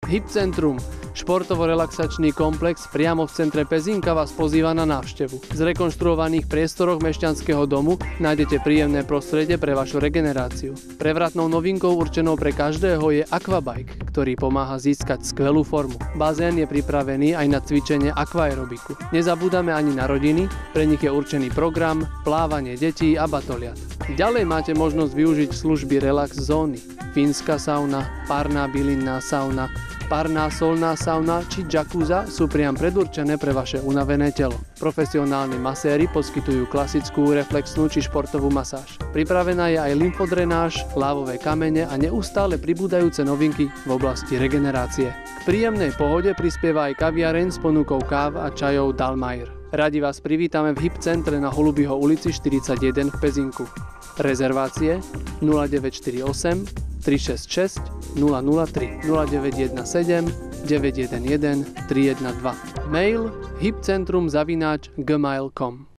Hipcentrum, športovo-relaxačný komplex priamo v centre Pezinka vás pozýva na návštevu. V zrekonštruovaných priestoroch Mešťanského domu nájdete príjemné prostredie pre vašu regeneráciu. Prevratnou novinkou určenou pre každého je Aquabike, ktorý pomáha získať skvelú formu. Bazén je pripravený aj na cvičenie aquaerobiku. Nezabúdame ani na rodiny, pre nich je určený program, plávanie detí a batoliat. Ďalej máte možnosť využiť služby relax zóny. Fínska sauna, párna bylinná sauna, párna solná sauna či jacuzza sú priam predurčené pre vaše unavené telo. Profesionálni maséri poskytujú klasickú, reflexnú či športovú masáž. Pripravená je aj lymfodrenáž, lávové kamene a neustále pribúdajúce novinky v oblasti regenerácie. K príjemnej pohode prispieva aj kaviareň s ponukou káv a čajov Dalmair. Radi vás privítame v Hipcentre na Holubyho ulici 41 v Pezinku. Rezervácie 0948 366 003 0917 911 312. Mail hipcentrum@gmail.com